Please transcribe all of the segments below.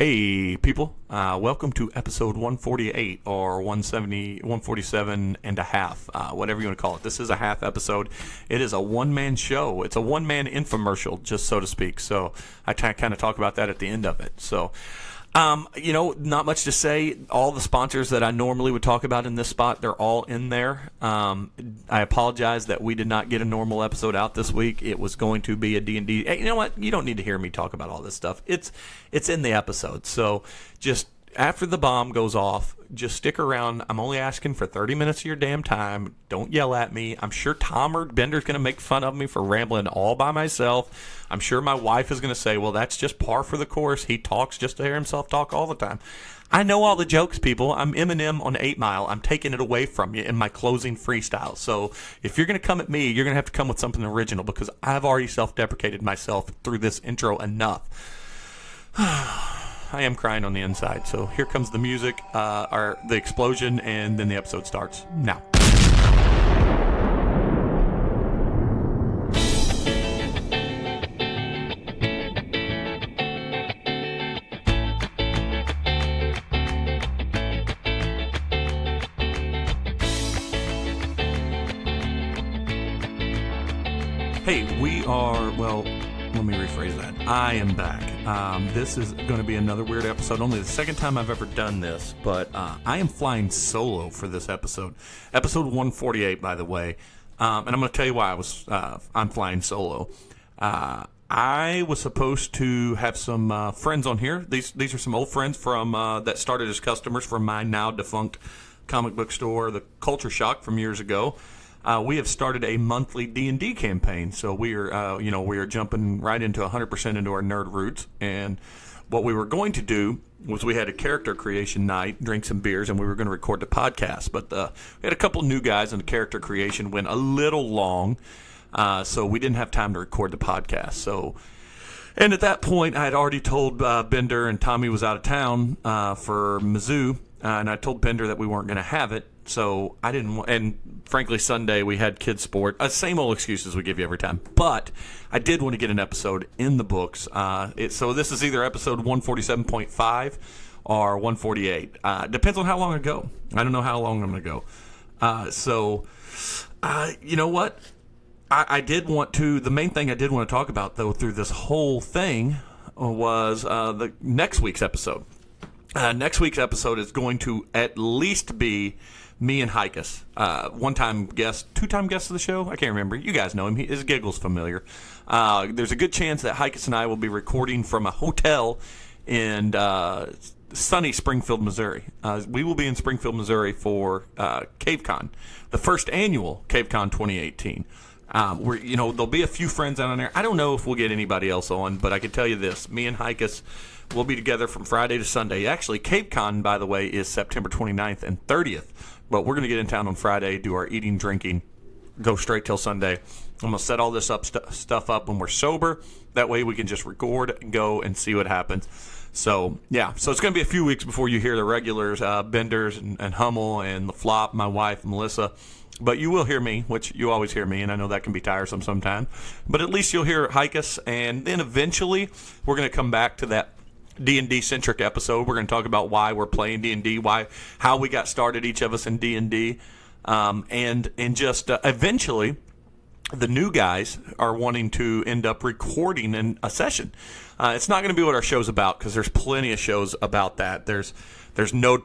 Hey, people. Welcome to episode 148 or 170, 147 and a half, whatever you want to call it. This is a half episode. It is a one-man show. It's a one-man infomercial, just so to speak. So I kind of talk about that at the end of it. So, not much to say. All the sponsors that I normally would talk about in this spot, they're all in there. I apologize that we did not get a normal episode out this week. It was going to be a D&D. Hey, you know what? You don't need to hear me talk about all this stuff. It's in the episode. So just after the bomb goes off, just stick around. I'm only asking for 30 minutes of your damn time. Don't yell at me. I'm sure Tom or Bender's going to make fun of me for rambling all by myself. I'm sure my wife is going to say, well, that's just par for the course. He talks just to hear himself talk all the time. I know all the jokes, people. I'm Eminem on 8 Mile. I'm taking it away from you in my closing freestyle. So if you're going to come at me, you're going to have to come with something original because I've already self-deprecated myself through this intro enough. I am crying on the inside. So here comes the music, or the explosion, and then the episode starts now. Hey, let me rephrase that. I am back. This is going to be another weird episode. Only the second time I've ever done this, but I am flying solo for this episode. Episode 148, by the way. And I'm going to tell you why I'm flying solo. I was supposed to have some friends on here. These are some old friends from that started as customers from my now defunct comic book store, the Culture Shock, from years ago. We have started a monthly D&D campaign, so we are jumping right into 100% into our nerd roots. And what we were going to do was we had a character creation night, drink some beers, and we were going to record the podcast. But we had a couple new guys, and the character creation went a little long, so we didn't have time to record the podcast. And at that point, I had already told Bender, and Tommy was out of town for Mizzou, and I told Bender that we weren't going to have it. So I didn't want, and frankly, Sunday we had kids sport. Same old excuses we give you every time. But I did want to get an episode in the books. So this is either episode 147.5 or 148. Depends on how long I go. I don't know how long I'm going to go. You know what? I did want to. The main thing I did want to talk about, though, through this whole thing was the next week's episode. Next week's episode is going to at least be me and Hikus, one-time guest, two-time guest of the show. I can't remember. You guys know him. His giggle's familiar. There's a good chance that Hikus and I will be recording from a hotel in sunny Springfield, Missouri. We will be in Springfield, Missouri for CaveCon, the first annual CaveCon 2018. There'll be a few friends out on there. I don't know if we'll get anybody else on, but I can tell you this: me and Hikus will be together from Friday to Sunday. Actually, CaveCon, by the way, is September 29th and 30th. But we're going to get in town on Friday, do our eating, drinking, go straight till Sunday. I'm going to set all this stuff up when we're sober. That way we can just record and go and see what happens. So, yeah. So it's going to be a few weeks before you hear the regulars, Benders and Hummel and the Flop, my wife, Melissa. But you will hear me, which you always hear me, and I know that can be tiresome sometimes. But at least you'll hear Hikus, and then eventually we're going to come back to that D&D centric episode. We're going to talk about why we're playing D&D, how we got started, each of us in D&D, and just eventually the new guys are wanting to end up recording in a session. It's not going to be what our show's about because there's plenty of shows about that. There's Nerd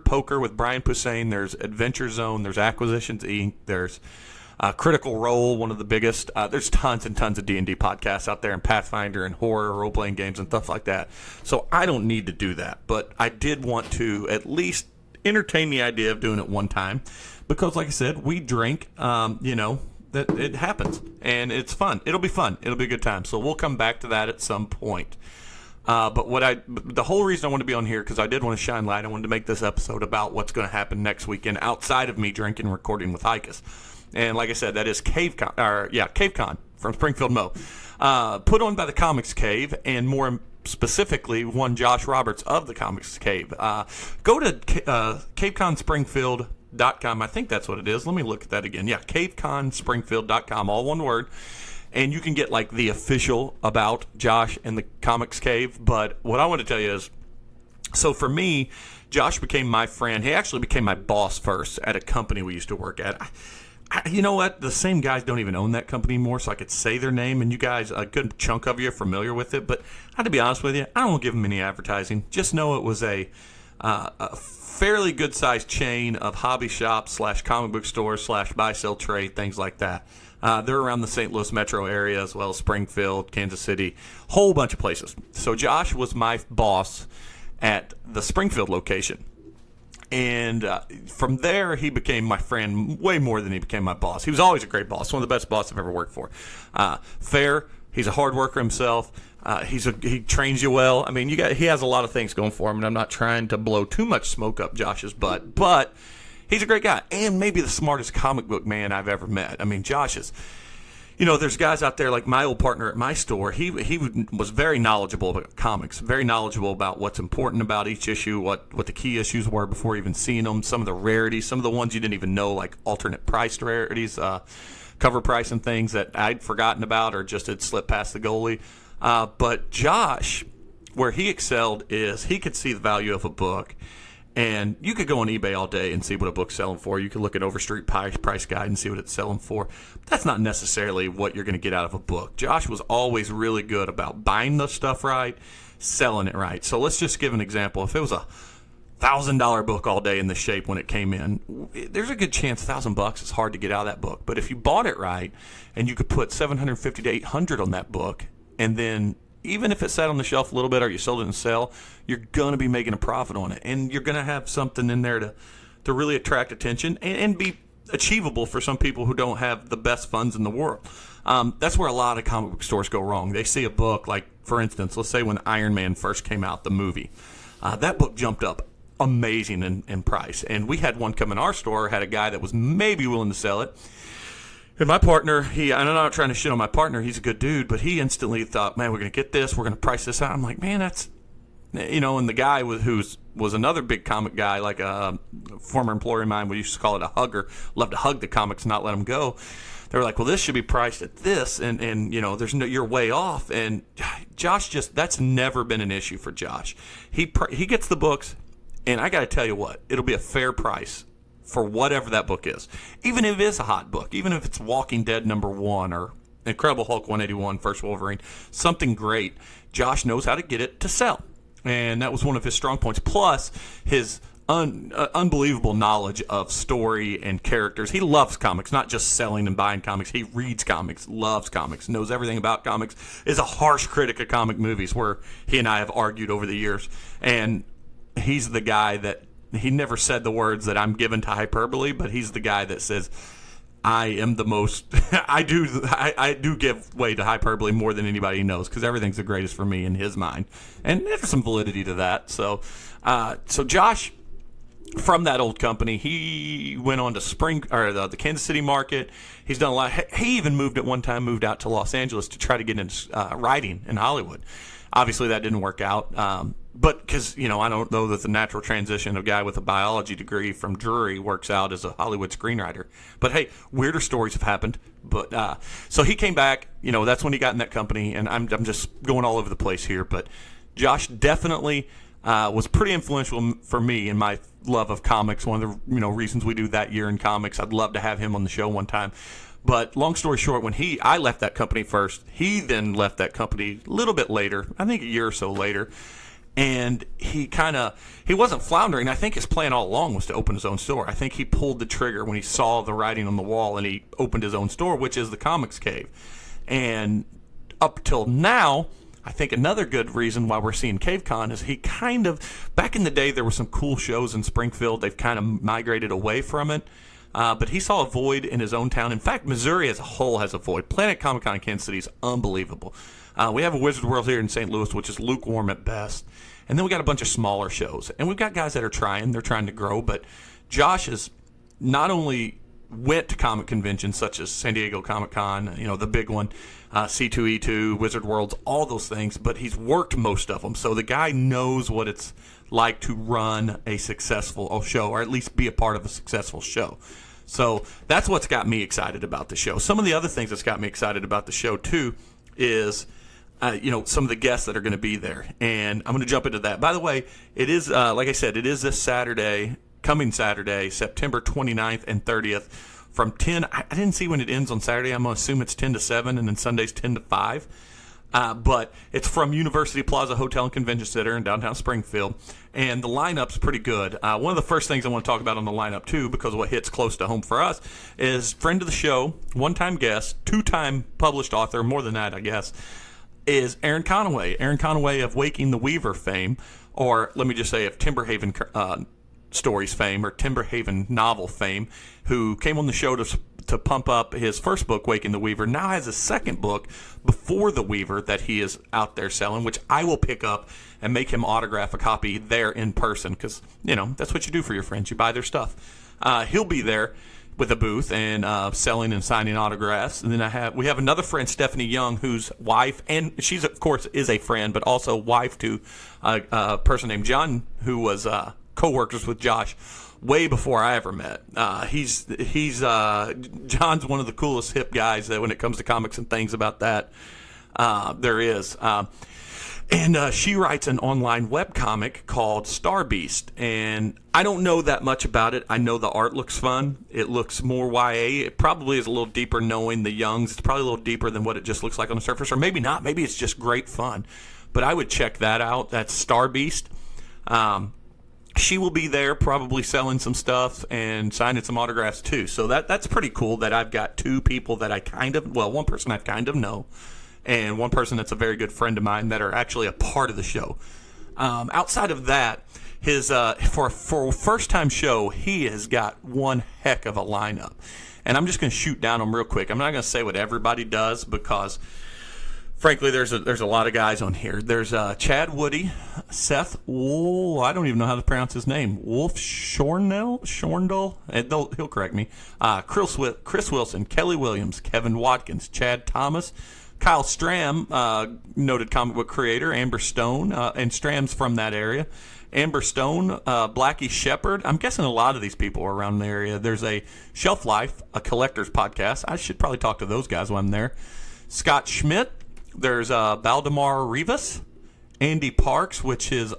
Poker with Brian Posehn. There's Adventure Zone. There's Acquisitions Inc. There's Critical Role, one of the biggest. There's tons and tons of D&D podcasts out there, and Pathfinder and horror role-playing games and stuff like that. So I don't need to do that, but I did want to at least entertain the idea of doing it one time because, like I said, we drink. That it happens, and it's fun. It'll be fun. It'll be a good time. So we'll come back to that at some point. But the whole reason I wanted to be on here, because I did want to shine light, I wanted to make this episode about what's going to happen next weekend outside of me drinking and recording with Hikus. And like I said, that is CaveCon from Springfield, Mo. Put on by the Comics Cave, and more specifically, one Josh Roberts of the Comics Cave. Go to CaveConSpringfield.com. I think that's what it is. Let me look at that again. Yeah, CaveConSpringfield.com, all one word. And you can get like the official about Josh and the Comics Cave. But what I want to tell you is, so for me, Josh became my friend. He actually became my boss first at a company we used to work at. You know what? The same guys don't even own that company anymore, so I could say their name, and you guys, a good chunk of you are familiar with it. But I have to be honest with you, I don't give them any advertising. Just know it was a fairly good-sized chain of hobby shops / comic book stores / buy-sell trade, things like that. They're around the St. Louis metro area as well as Springfield, Kansas City, whole bunch of places. So Josh was my boss at the Springfield location. And from there, he became my friend way more than he became my boss. He was always a great boss, one of the best bosses I've ever worked for. Fair, he's a hard worker himself. He trains you well. I mean, he has a lot of things going for him, and I'm not trying to blow too much smoke up Josh's butt, but he's a great guy and maybe the smartest comic book man I've ever met. I mean, Josh is... You know, there's guys out there like my old partner at my store. He was very knowledgeable about comics, very knowledgeable about what's important about each issue, what the key issues were before even seeing them, some of the rarities, some of the ones you didn't even know, like alternate priced rarities, cover price and things that I'd forgotten about or just had slipped past the goalie. But Josh, where he excelled is he could see the value of a book. And you could go on eBay all day and see what a book's selling for. You could look at Overstreet Price Guide and see what it's selling for. But that's not necessarily what you're going to get out of a book. Josh was always really good about buying the stuff right, selling it right. So let's just give an example. If it was a $1,000 book all day in the shape when it came in, there's a good chance $1,000 is hard to get out of that book. But if you bought it right and you could put $750 to $800 on that book, and then even if it sat on the shelf a little bit or you sold it and sell, you're going to be making a profit on it. And you're going to have something in there to really attract attention and be achievable for some people who don't have the best funds in the world. That's where a lot of comic book stores go wrong. They see a book like, for instance, let's say when Iron Man first came out, the movie. That book jumped up amazing in price. And we had one come in our store, had a guy that was maybe willing to sell it. And my partner, I'm not trying to shit on my partner, he's a good dude, but he instantly thought, man, we're going to get this, we're going to price this out. I'm like, man, that's, and the guy was another big comic guy, like a former employee of mine, we used to call it a hugger, loved to hug the comics and not let them go. They were like, well, this should be priced at this, and there's you're way off. And Josh that's never been an issue for Josh. He gets the books, and I got to tell you what, it'll be a fair price for whatever that book is. Even if it is a hot book, even if it's Walking Dead #1 or Incredible Hulk 181, First Wolverine, something great, Josh knows how to get it to sell. And that was one of his strong points. Plus, his unbelievable knowledge of story and characters. He loves comics, not just selling and buying comics. He reads comics, loves comics, knows everything about comics, is a harsh critic of comic movies, where he and I have argued over the years. And he's the guy that, he never said the words that I'm given to hyperbole, but he's the guy that says, I am the most, I do give way to hyperbole more than anybody knows, because everything's the greatest for me in his mind. And there's some validity to that. So Josh, from that old company, he went on to the Kansas City market. He's done a lot. He even moved out to Los Angeles to try to get into writing in Hollywood. Obviously, that didn't work out. But because, I don't know that the natural transition of a guy with a biology degree from Drury works out as a Hollywood screenwriter. But hey, weirder stories have happened. But so he came back. That's when he got in that company. And I'm just going all over the place here. But Josh definitely was pretty influential for me in my love of comics. One of the reasons we do That Year in Comics. I'd love to have him on the show one time. But long story short, when I left that company first, he then left that company a little bit later, I think a year or so later. And he wasn't floundering. I think his plan all along was to open his own store. I think he pulled the trigger when he saw the writing on the wall and he opened his own store, which is the Comics Cave. And up till now, I think another good reason why we're seeing CaveCon is back in the day, there were some cool shows in Springfield. They've kind of migrated away from it. But he saw a void in his own town. In fact, Missouri as a whole has a void. Planet Comic-Con in Kansas City is unbelievable. We have a Wizard World here in St. Louis, which is lukewarm at best. And then we got a bunch of smaller shows. And we've got guys that are trying. They're trying to grow. But Josh has not only went to comic conventions such as San Diego Comic-Con, the big one, C2E2, Wizard Worlds, all those things, but he's worked most of them. So the guy knows what it's like to run a successful show, or at least be a part of a successful show. So that's what's got me excited about the show. Some of the other things that's got me excited about the show, too, is some of the guests that are going to be there. And I'm going to jump into that. By the way, it is, like I said, it is this Saturday, coming Saturday, September 29th and 30th from 10. I didn't see when it ends on Saturday. I'm going to assume it's 10 to 7 and then Sunday's 10 to 5. But it's from University Plaza Hotel and Convention Center in downtown Springfield. And the lineup's pretty good. One of the first things I want to talk about on the lineup, too, because what hits close to home for us, is friend of the show, one-time guest, two-time published author, more than that, I guess, is Aaron Conaway. Aaron Conaway of Waking the Weaver fame, or let me just say of Timberhaven stories fame, or Timberhaven novel fame, who came on the show to pump up his first book, Waking the Weaver, now has a second book, Before the Weaver, that he is out there selling, which I will pick up and make him autograph a copy there in person, because, that's what you do for your friends. You buy their stuff. He'll be there with a booth and selling and signing autographs. And then we have another friend, Stephanie Young, whose wife, and she's, of course, is a friend, but also wife to a person named John, who was co-workers with Josh way before I ever met. He's John's one of the coolest hip guys that when it comes to comics and things about that there is. And she writes an online webcomic called Star Beast. And I don't know that much about it. I know the art looks fun. It looks more YA. It probably is a little deeper knowing the Youngs. It's probably a little deeper than what it just looks like on the surface. Or maybe not. Maybe it's just great fun. But I would check that out. That's Star Beast. She will be there probably selling some stuff and signing some autographs too. So that's pretty cool that I've got two people that one person I kind of know, and one person that's a very good friend of mine that are actually a part of the show. Outside of that, his for a first-time show, he has got one heck of a lineup. And I'm just going to shoot down them real quick. I'm not going to say what everybody does because, frankly, there's a lot of guys on here. There's Chad Woody, Seth, I don't even know how to pronounce his name, Wolf Shorndell, and he'll correct me, Chris Wilson, Kelly Williams, Kevin Watkins, Chad Thomas, Kyle Stram, noted comic book creator, Amber Stone, and Stram's from that area. Amber Stone, Blackie Shepherd. I'm guessing a lot of these people are around the area. There's a Shelf Life, a collector's podcast. I should probably talk to those guys when I'm there. Scott Schmidt. There's Valdemar Rivas, Andy Parks,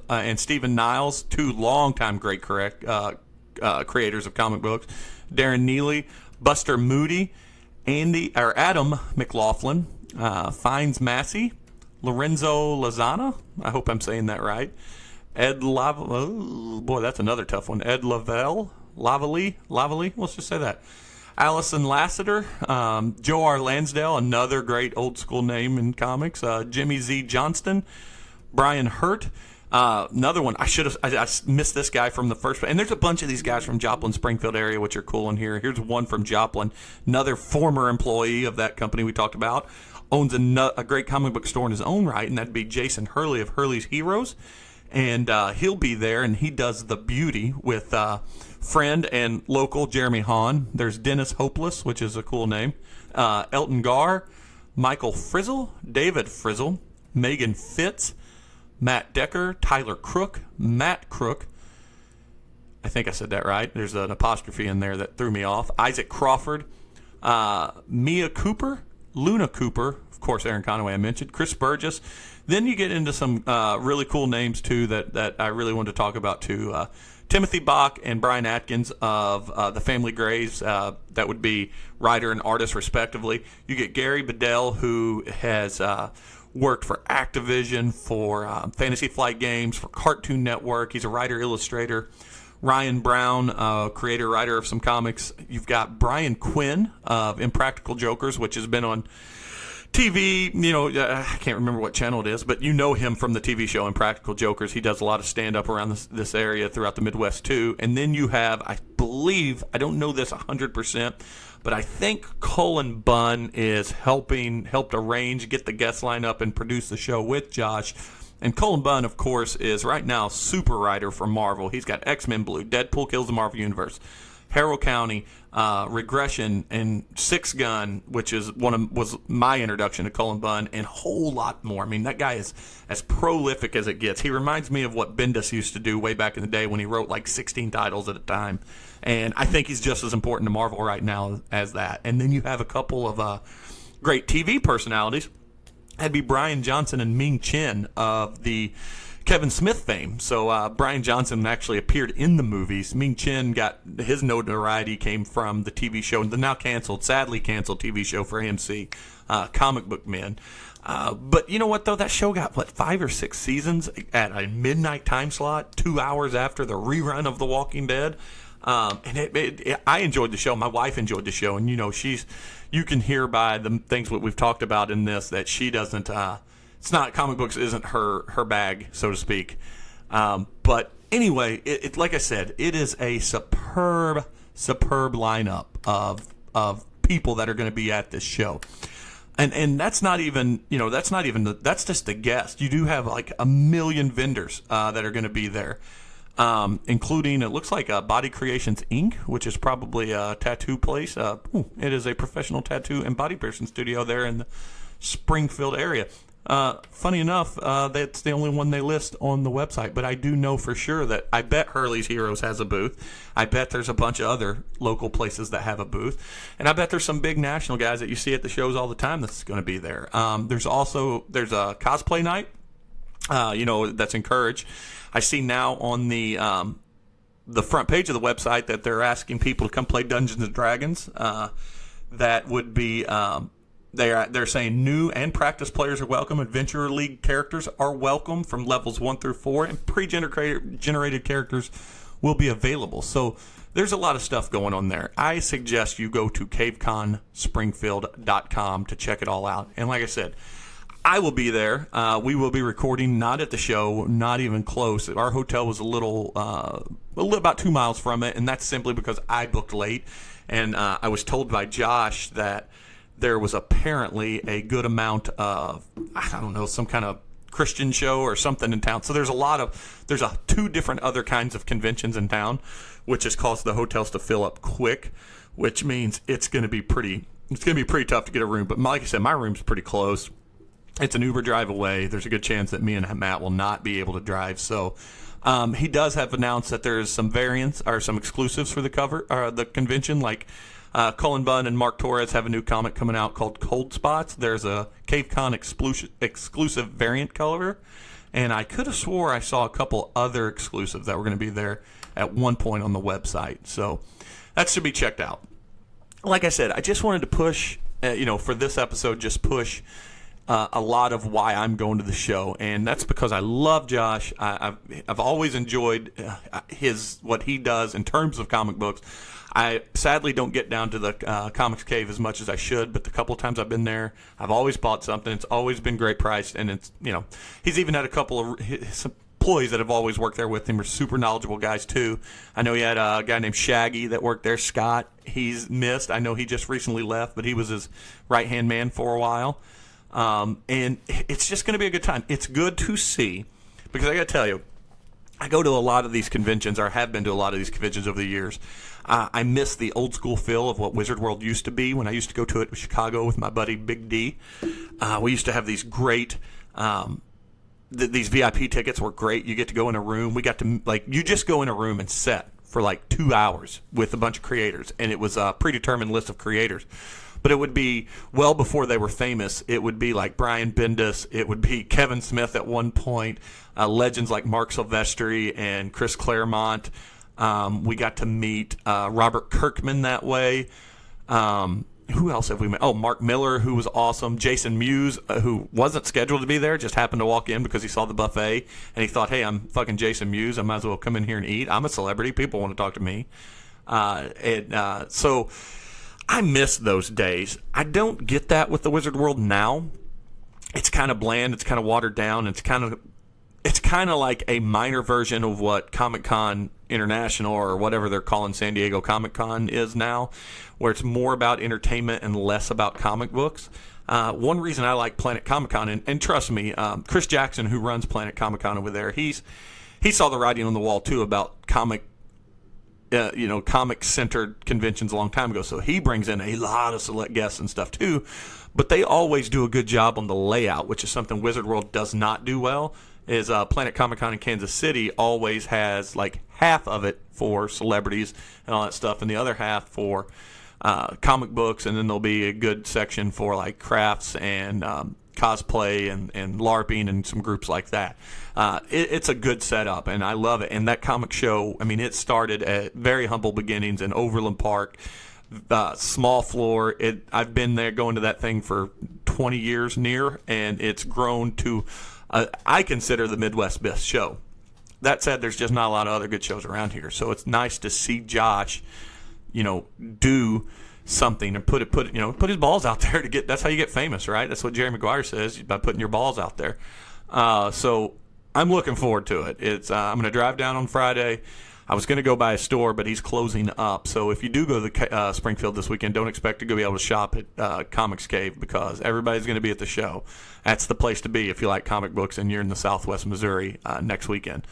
and Stephen Niles, two longtime great creators of comic books. Darren Neely, Buster Moody, Adam McLaughlin, Fines Massey, Lorenzo Lozana. I hope I'm saying that right. Ed that's another tough one. Ed Lavalley. Let's just say that. Allison Lassiter, Joe R. Lansdale, another great old school name in comics. Jimmy Z. Johnston, Brian Hurt, another one. I missed this guy from the first. And there's a bunch of these guys from Joplin, Springfield area, which are cool in here. Here's one from Joplin, another former employee of that company we talked about, owns a great comic book store in his own right, and that'd be Jason Hurley of Hurley's Heroes. And he'll be there, and he does The Beauty with friend and local Jeremy Hahn. There's Dennis Hopeless, which is a cool name. Elton Garr, Michael Frizzle, David Frizzle, Megan Fitz, Matt Decker, Tyler Crook, Matt Crook. I think I said that right. There's an apostrophe in there that threw me off. Isaac Crawford, Mia Cooper, Luna Cooper, of course, Aaron Conaway I mentioned, Chris Burgess. Then you get into some really cool names, too, that I really wanted to talk about, too. Timothy Bach and Brian Atkins of The Family Graves. That would be writer and artist, respectively. You get Gary Bedell, who has worked for Activision, for Fantasy Flight Games, for Cartoon Network. He's a writer-illustrator. Ryan Brown, creator-writer of some comics. You've got Brian Quinn of Impractical Jokers, which has been on TV, I can't remember what channel it is, but you know him from the TV show Impractical Jokers. He does a lot of stand-up around this area throughout the Midwest, too. And then you have, I believe, I don't know this 100%, but I think Cullen Bunn is helped arrange, get the guest line up, and produce the show with Josh. And Cullen Bunn, of course, is right now super writer for Marvel. He's got X-Men Blue, Deadpool Kills the Marvel Universe, Harrow County, Regression, and Six Gun, which was my introduction to Cullen Bunn, and a whole lot more. I mean, that guy is as prolific as it gets. He reminds me of what Bendis used to do way back in the day when he wrote like 16 titles at a time. And I think he's just as important to Marvel right now as that. And then you have a couple of great TV personalities. That'd be Brian Johnson and Ming Chen of the Kevin Smith fame. So Brian Johnson actually appeared in the movies. Ming Chen got his notoriety came from the TV show, the now sadly canceled TV show for AMC, Comic Book Men. But you know what, though? That show got, 5 or 6 seasons at a midnight time slot, 2 hours after the rerun of The Walking Dead. And I enjoyed the show. My wife enjoyed the show. And, you can hear by the things that we've talked about in this that she doesn't, it's not, comic books isn't her bag, so to speak. But anyway, like I said, it is a superb lineup of people that are going to be at this show. And that's not even, that's just the guest. You do have like a million vendors that are going to be there. Including, it looks like Body Creations Inc., which is probably a tattoo place. It is a professional tattoo and body piercing studio there in the Springfield area. Funny enough, that's the only one they list on the website, but I do know for sure that I bet Hurley's Heroes has a booth. I bet there's a bunch of other local places that have a booth, and I bet there's some big national guys that you see at the shows all the time that's going to be there. There's a cosplay night, that's encouraged. I see now on the front page of the website that they're asking people to come play Dungeons and Dragons. That would be they're saying new and practice players are welcome. Adventure League characters are welcome from levels 1 through 4, and pre-generated characters will be available. So there's a lot of stuff going on there. I suggest you go to caveconspringfield.com to check it all out. And like I said, I will be there. We will be recording, not at the show, not even close. Our hotel was about 2 miles from it, and that's simply because I booked late. And I was told by Josh that there was apparently a good amount of, some kind of Christian show or something in town. So there's 2 different other kinds of conventions in town, which has caused the hotels to fill up quick, which means it's going to be pretty tough to get a room. But like I said, my room's pretty close. It's an Uber drive away. There's a good chance that me and Matt will not be able to drive. So he does have announced that there's some variants or some exclusives for the convention. Like Cullen Bunn and Mark Torres have a new comic coming out called Cold Spots. There's a CaveCon exclusive variant cover. And I could have swore I saw a couple other exclusives that were going to be there at one point on the website. So that should be checked out. Like I said, I just wanted to push, for this episode, just push a lot of why I'm going to the show, and that's because I love Josh. I've always enjoyed what he does in terms of comic books. I sadly don't get down to the Comics Cave as much as I should, but the couple of times I've been there, I've always bought something. It's always been great priced, and it's he's even had a couple of his employees that have always worked there with him are super knowledgeable guys too. I know he had a guy named Shaggy that worked there, Scott. He's missed. I know he just recently left, but he was his right-hand man for a while. And it's just going to be a good time. It's good to see, because I got to tell you, I go to a lot of these conventions, or have been to a lot of these conventions over the years. I miss the old school feel of what Wizard World used to be when I used to go to it in Chicago with my buddy Big D. We used to have these great, these VIP tickets were great. You get to go in a room. We got to, you just go in a room and set for 2 hours with a bunch of creators, and it was a predetermined list of creators. But it would be well before they were famous. It would be like Brian Bendis. It would be Kevin Smith at one point. Legends like Mark Silvestri and Chris Claremont. We got to meet Robert Kirkman that way. Who else have we met? Oh, Mark Miller, who was awesome. Jason Mewes, who wasn't scheduled to be there, just happened to walk in because he saw the buffet. And he thought, hey, I'm fucking Jason Mewes. I might as well come in here and eat. I'm a celebrity. People want to talk to me. So I miss those days. I don't get that with the Wizard World now. It's kind of bland. It's kind of watered down. It's kind of like a minor version of what Comic-Con International, or whatever they're calling San Diego Comic-Con, is now, where it's more about entertainment and less about comic books. One reason I like Planet Comic-Con, and trust me, Chris Jackson, who runs Planet Comic-Con over there, he saw the writing on the wall too about comic comic-centered conventions a long time ago. So he brings in a lot of select guests and stuff too. But they always do a good job on the layout, which is something Wizard World does not do well. Is Planet Comic Con in Kansas City always has like half of it for celebrities and all that stuff, and the other half for comic books, and then there'll be a good section for like crafts and cosplay and LARPing and some groups like that. It's a good setup, and I love it. And that comic show, I mean, it started at very humble beginnings in Overland Park. Small floor. I've been there going to that thing for 20 years near, and it's grown to, I consider the Midwest best show. That said, there's just not a lot of other good shows around here. So it's nice to see Josh, do something and put his balls out there to get. That's how you get famous, right? That's what Jerry Maguire says, by putting your balls out there. So I'm looking forward to it. I'm going to drive down on Friday. I was going to go by a store, but he's closing up. So if you do go to Springfield this weekend, don't expect to go be able to shop at Comics Cave, because everybody's going to be at the show. That's the place to be if you like comic books and you're in the Southwest Missouri next weekend.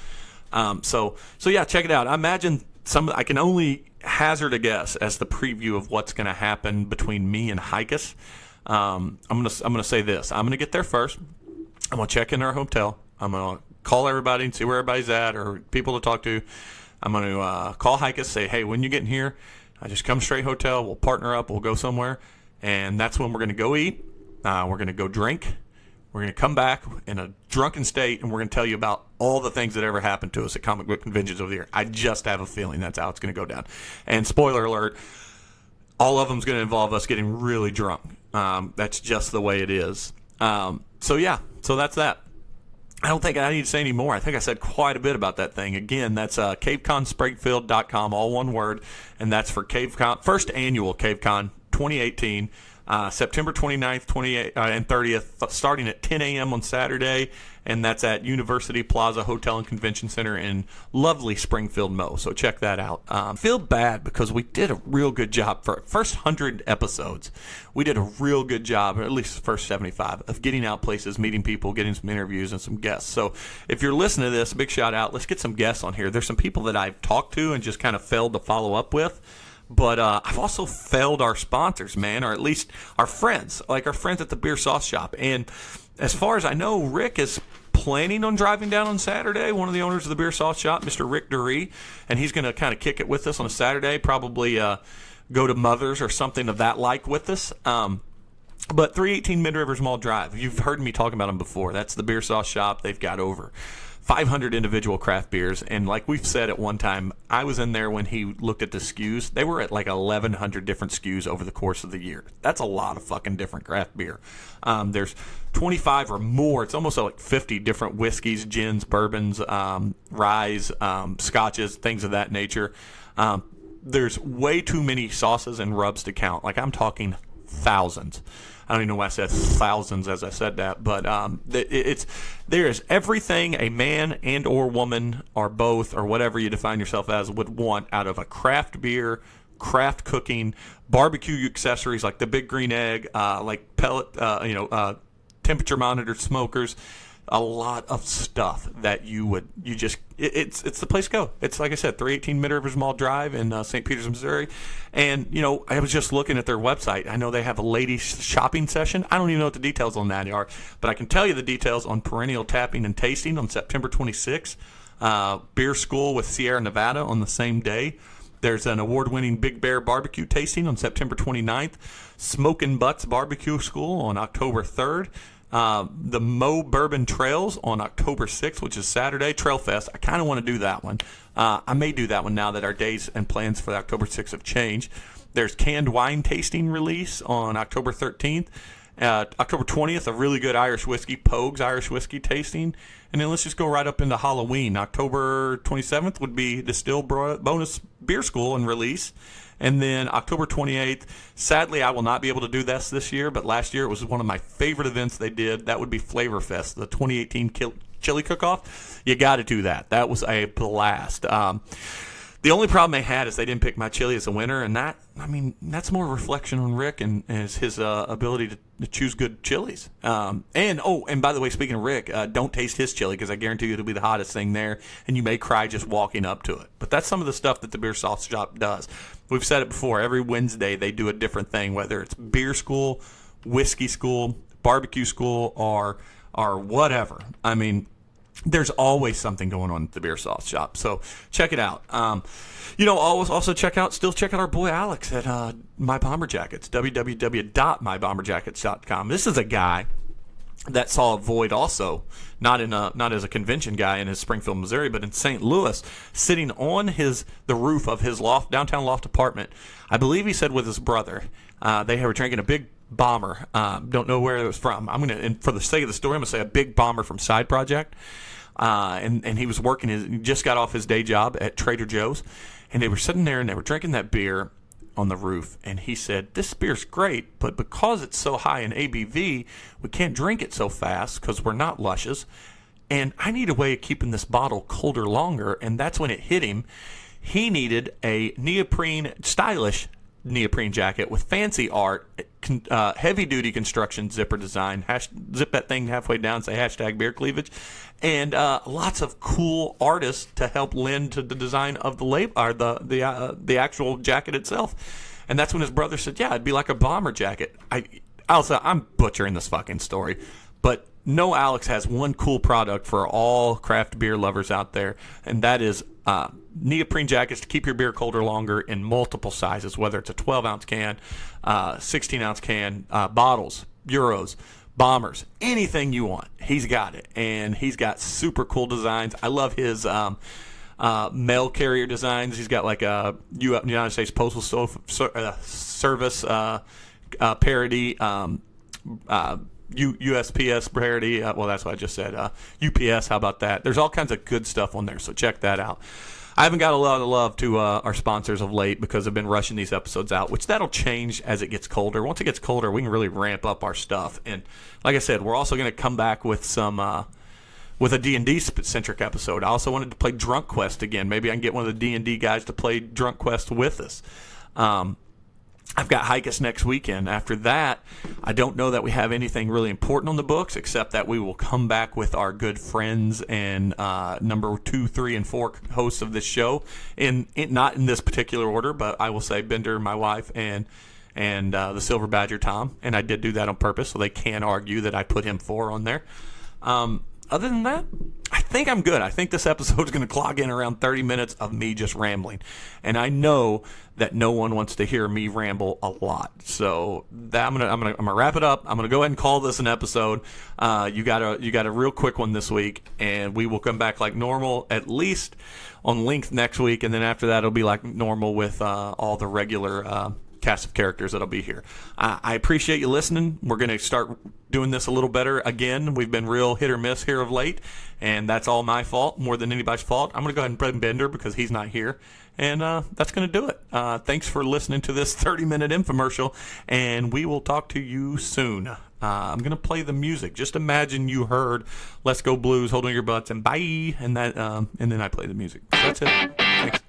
So yeah, check it out. I imagine I can only hazard a guess as the preview of what's going to happen between me and Hikus. I'm gonna say this. I'm going to get there first. I'm going to check in our hotel. I'm going to call everybody and see where everybody's at or people to talk to. I'm going to call Hikus, say, hey, when you get in here, I just come straight hotel. We'll partner up. We'll go somewhere. And that's when we're going to go eat. We're going to go drink. We're going to come back in a drunken state, and we're going to tell you about all the things that ever happened to us at comic book conventions over the year. I just have a feeling that's how it's going to go down. And spoiler alert, all of them is going to involve us getting really drunk. That's just the way it is. So that's that. I don't think I need to say any more. I think I said quite a bit about that thing. Again, that's CaveConSpringfield.com, all one word, and that's for CaveCon, first annual CaveCon 2018, September 29th and 30th, starting at 10 a.m. on Saturday, and that's at University Plaza Hotel and Convention Center in lovely Springfield, Mo. So check that out. Feel bad because we did a real good job for first 100 episodes. We did a real good job, or at least the first 75, of getting out places, meeting people, getting some interviews and some guests. So if you're listening to this, a big shout out. Let's get some guests on here. There's some people that I've talked to and just kind of failed to follow up with. But I've also failed our sponsors, man, or at least our friends, like our friends at the Beer Sauce Shop. And as far as I know, Rick is planning on driving down on Saturday, one of the owners of the Beer Sauce Shop, Mr. Rick Dury, and he's going to kind of kick it with us on a Saturday, probably go to Mother's or something of that like with us. But 318 Mid-Rivers Mall Drive, you've heard me talk about them before. That's the Beer Sauce Shop. They've got over 500 individual craft beers, and like we've said at one time, I was in there when he looked at the SKUs. They were at like 1,100 different SKUs over the course of the year. That's a lot of fucking different craft beer. There's 25 or more. It's almost like 50 different whiskeys, gins, bourbons, ryes, scotches, things of that nature. There's way too many sauces and rubs to count. Like, I'm talking thousands. I don't even know why I said thousands as I said that, but there is everything a man and or woman or both or whatever you define yourself as would want out of a craft beer, craft cooking, barbecue accessories like the Big Green Egg, like pellet, temperature monitored smokers. A lot of stuff that it's the place to go. It's like I said, 318 Mid-Rivers Mall Drive in St. Peters, Missouri. And, I was just looking at their website. I know they have a ladies shopping session. I don't even know what the details on that are, but I can tell you the details on perennial tapping and tasting on September 26th. Beer School with Sierra Nevada on the same day. There's an award-winning Big Bear Barbecue tasting on September 29th. Smokin' Butts Barbecue School on October 3rd. The Mo Bourbon Trails on October 6th, which is Saturday, Trail Fest. I kind of want to do that one. I may do that one now that our days and plans for October 6th have changed. There's canned wine tasting release on October 13th. October 20th, a really good Irish whiskey, Pogue's Irish whiskey tasting. And then let's just go right up into Halloween. October 27th would be Distill Bonus Beer School and release. And then October 28th, sadly, I will not be able to do this year, but last year it was one of my favorite events they did. That would be Flavor Fest, the 2018 chili cook-off. You got to do that. That was a blast. The only problem they had is they didn't pick my chili as a winner, and that's more a reflection on Rick and his ability to choose good chilies. And by the way, speaking of Rick, don't taste his chili because I guarantee you it'll be the hottest thing there, and you may cry just walking up to it. But that's some of the stuff that the Beer Sauce Shop does. We've said it before. Every Wednesday they do a different thing, whether it's beer school, whiskey school, barbecue school, or whatever. I mean, there's always something going on at the Beer Sauce Shop. So check it out. Also check out our boy Alex at My Bomber Jackets, www.mybomberjackets.com. This is a guy that saw a void also, not as a convention guy in his Springfield, Missouri, but in St. Louis, sitting on the roof of his downtown loft apartment. I believe he said with his brother. They were drinking a big bomber. Don't know where it was from. And for the sake of the story, I'm gonna say a big bomber from Side Project. And he was working he just got off his day job at Trader Joe's, and they were sitting there and they were drinking that beer on the roof. And he said, "This beer's great, but because it's so high in ABV, we can't drink it so fast because we're not luscious. And I need a way of keeping this bottle colder longer." And that's when it hit him. He needed a stylish neoprene jacket with fancy art, heavy-duty construction zipper design, zip that thing halfway down, say #beer cleavage, and lots of cool artists to help lend to the design of the label, or the actual jacket itself. And that's when his brother said, "Yeah, it'd be like a bomber jacket." I'm butchering this fucking story, but no, Alex has one cool product for all craft beer lovers out there, and that is neoprene jackets to keep your beer colder longer in multiple sizes, whether it's a 12-ounce can, 16-ounce can, bottles, Euros, bombers, anything you want. He's got it, and he's got super cool designs. I love his mail carrier designs. He's got like a United States Postal Service parody, USPS parody. Well, that's what I just said. UPS, how about that? There's all kinds of good stuff on there, so check that out. I haven't got a lot of love to our sponsors of late because I've been rushing these episodes out, which that'll change as it gets colder. Once it gets colder, we can really ramp up our stuff. And like I said, we're also going to come back with with a D&D centric episode. I also wanted to play Drunk Quest again. Maybe I can get one of the D&D guys to play Drunk Quest with us. I've got Hikers next weekend. After that, I don't know that we have anything really important on the books, except that we will come back with our good friends and number 2, 3, and 4 hosts of this show. Not in this particular order, but I will say Bender, my wife, and the Silver Badger Tom. And I did do that on purpose, so they can't argue that I put him 4 on there. Other than that, I think I'm good. I think this episode is going to clock in around 30 minutes of me just rambling. And I know that no one wants to hear me ramble a lot. So I'm gonna wrap it up. I'm gonna go ahead and call this an episode. You got a real quick one this week, and we will come back like normal, at least on length next week, and then after that it'll be like normal with all the regular cast of characters that'll be here. I appreciate you listening. We're going to start doing this a little better again. We've been real hit or miss here of late, and that's all my fault more than anybody's fault. I'm going to go ahead and put Bender because he's not here, and that's going to do it. Thanks for listening to this 30-minute infomercial, and we will talk to you soon. I'm going to play the music. Just imagine you heard Let's Go Blues, Hold On Your Butts, and bye, and then I play the music. That's it. Thanks.